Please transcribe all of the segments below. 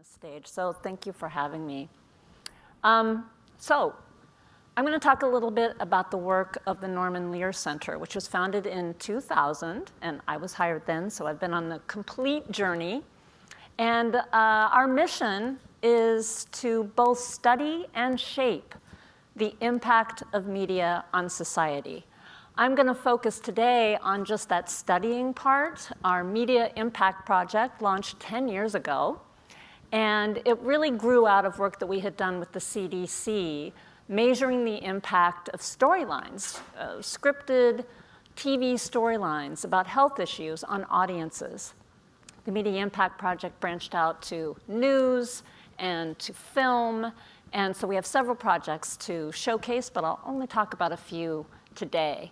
the stage, so thank you for having me. So I'm going to talk a little bit about the work of the Norman Lear Center, which was founded in 2000, and I was hired then, so I've been on the complete journey. And our mission is to both study and shape the impact of media on society. I'm going to focus today on just that studying part. Our Media Impact Project launched 10 years ago, and it really grew out of work that we had done with the CDC, measuring the impact of storylines, scripted TV storylines about health issues on audiences. The Media Impact Project branched out to news and to film, and so we have several projects to showcase, but I'll only talk about a few today.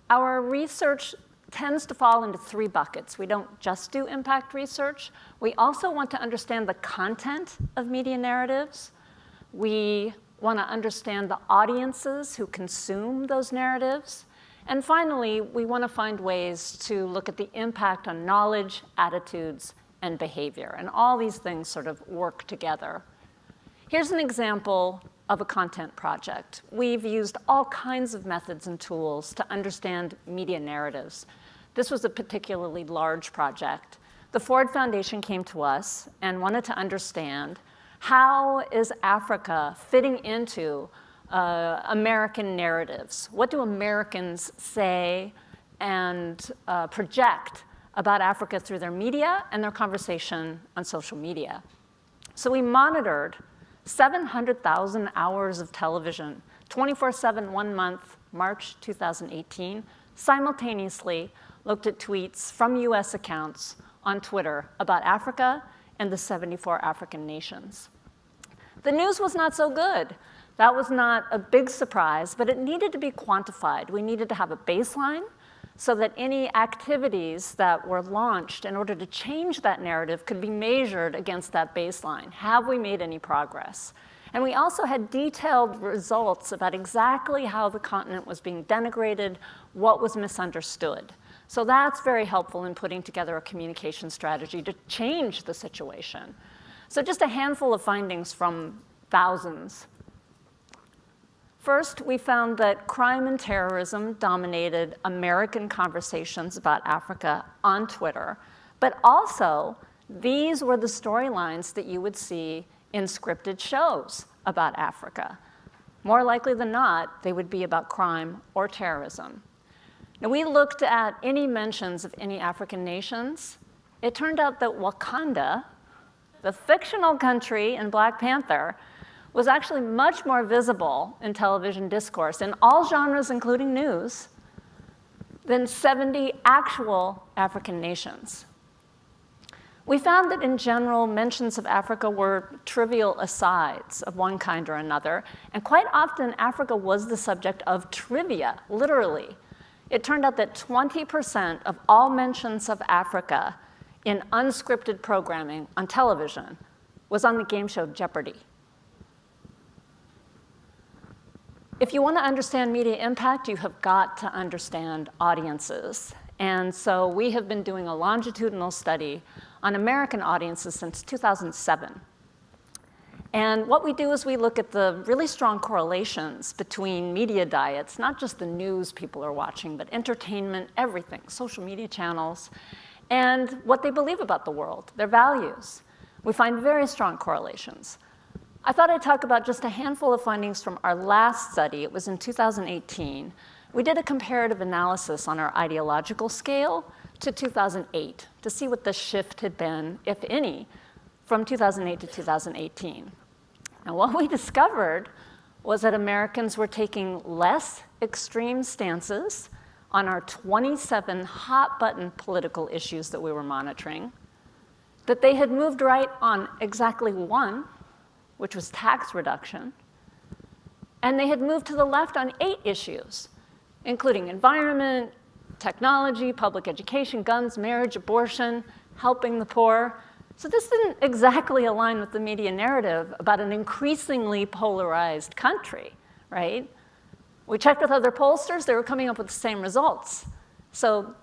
Our research tends to fall into three buckets. We don't just do impact research. We also want to understand the content of media narratives. We want to understand the audiences who consume those narratives. And finally, we want to find ways to look at the impact on knowledge, attitudes, and behavior. And all these things sort of work together. Here's an example of a content project. We've used all kinds of methods and tools to understand media narratives. This was a particularly large project. The Ford Foundation came to us and wanted to understand how is Africa fitting into American narratives? What do Americans say and project about Africa through their media and their conversation on social media? So we monitored 700,000 hours of television, 24/7, 1 month, March 2018, simultaneously looked at tweets from US accounts on Twitter about Africa and the 74 African nations. The news was not so good. That was not a big surprise, but it needed to be quantified. We needed to have a baseline so that any activities that were launched in order to change that narrative could be measured against that baseline. Have we made any progress? And we also had detailed results about exactly how the continent was being denigrated, what was misunderstood. So that's very helpful in putting together a communication strategy to change the situation. So just a handful of findings from thousands. First, we found that crime and terrorism dominated American conversations about Africa on Twitter, but also these were the storylines that you would see in scripted shows about Africa. More likely than not, they would be about crime or terrorism. Now, we looked at any mentions of any African nations. It turned out that Wakanda, the fictional country in Black Panther, was actually much more visible in television discourse in all genres, including news, than 70 actual African nations. We found that in general, mentions of Africa were trivial asides of one kind or another, and quite often Africa was the subject of trivia, literally. It turned out that 20% of all mentions of Africa in unscripted programming on television was on the game show Jeopardy! If you want to understand media impact, you have got to understand audiences. And so we have been doing a longitudinal study on American audiences since 2007. And what we do is we look at the really strong correlations between media diets, not just the news people are watching, but entertainment, everything, social media channels, and what they believe about the world, their values. We find very strong correlations. I thought I'd talk about just a handful of findings from our last study. It was in 2018. We did a comparative analysis on our ideological scale to 2008 to see what the shift had been, if any, from 2008 to 2018. Now, what we discovered was that Americans were taking less extreme stances on our 27 hot-button political issues that we were monitoring, that they had moved right on exactly one, which was tax reduction, and they had moved to the left on 8 issues, including environment, technology, public education, guns, marriage, abortion, helping the poor. So this didn't exactly align with the media narrative about an increasingly polarized country, right? We checked with other pollsters, they were coming up with the same results. So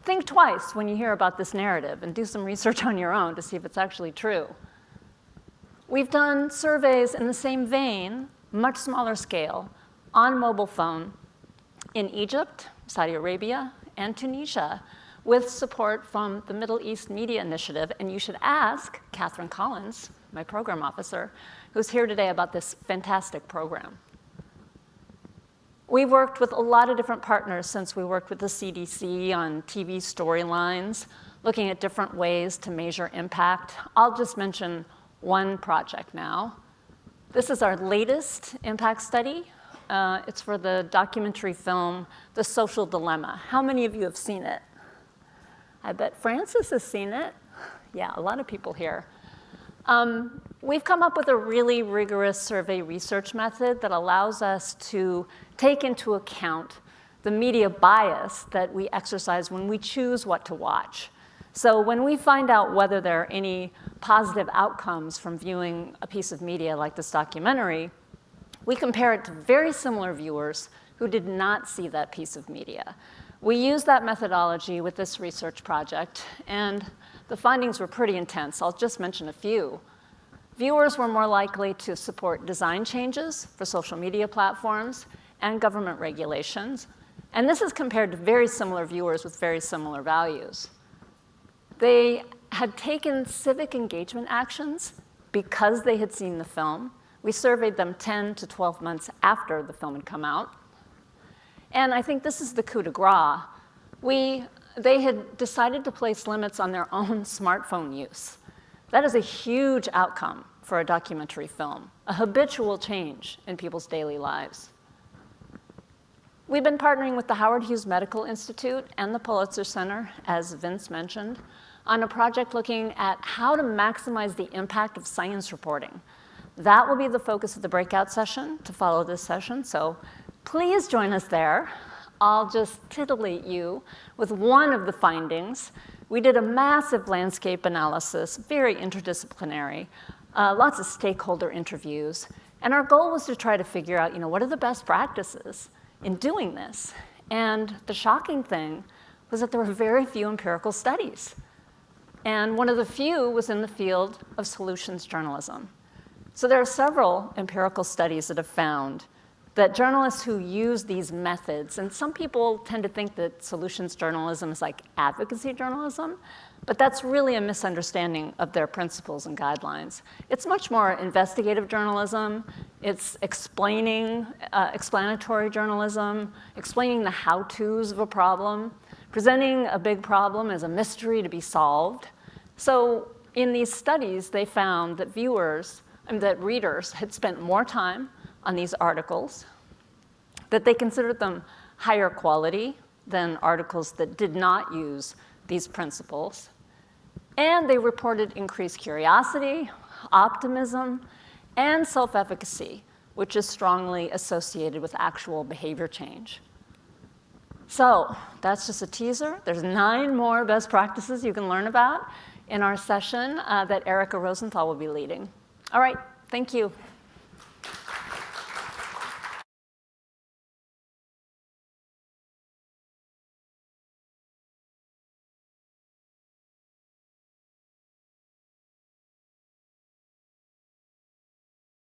think twice when you hear about this narrative and do some research on your own to see if it's actually true. We've done surveys in the same vein, much smaller scale, on mobile phone in Egypt, Saudi Arabia, and Tunisia, with support from the Middle East Media Initiative. And you should ask Catherine Collins, my program officer, who's here today, about this fantastic program. We've worked with a lot of different partners since we worked with the CDC on TV storylines, looking at different ways to measure impact. I'll just mention one project now. This is our latest impact study. It's for the documentary film, The Social Dilemma. How many of you have seen it? I bet Francis has seen it. Yeah, a lot of people here. We've come up with a really rigorous survey research method that allows us to take into account the media bias that we exercise when we choose what to watch. So when we find out whether there are any positive outcomes from viewing a piece of media like this documentary, we compare it to very similar viewers who did not see that piece of media. We used that methodology with this research project, and the findings were pretty intense. I'll just mention a few. Viewers were more likely to support design changes for social media platforms and government regulations, and this is compared to very similar viewers with very similar values. They had taken civic engagement actions because they had seen the film. We surveyed them 10 to 12 months after the film had come out. And I think this is the coup de grace. They had decided to place limits on their own smartphone use. That is a huge outcome for a documentary film, a habitual change in people's daily lives. We've been partnering with the Howard Hughes Medical Institute and the Pulitzer Center, as Vince mentioned, on a project looking at how to maximize the impact of science reporting. That will be the focus of the breakout session to follow this session, so please join us there. I'll just titillate you with one of the findings. We did a massive landscape analysis, very interdisciplinary, lots of stakeholder interviews, and our goal was to try to figure out, what are the best practices in doing this? And the shocking thing was that there were very few empirical studies. And one of the few was in the field of solutions journalism. So there are several empirical studies that have found that journalists who use these methods, and some people tend to think that solutions journalism is like advocacy journalism, but that's really a misunderstanding of their principles and guidelines. It's much more investigative journalism. It's explanatory journalism, explaining the how-tos of a problem, presenting a big problem as a mystery to be solved. So in these studies, they found that readers had spent more time on these articles, that they considered them higher quality than articles that did not use these principles, and they reported increased curiosity, optimism, and self-efficacy, which is strongly associated with actual behavior change. So that's just a teaser. There's 9 more best practices you can learn about in our session that Erica Rosenthal will be leading. All right, thank you.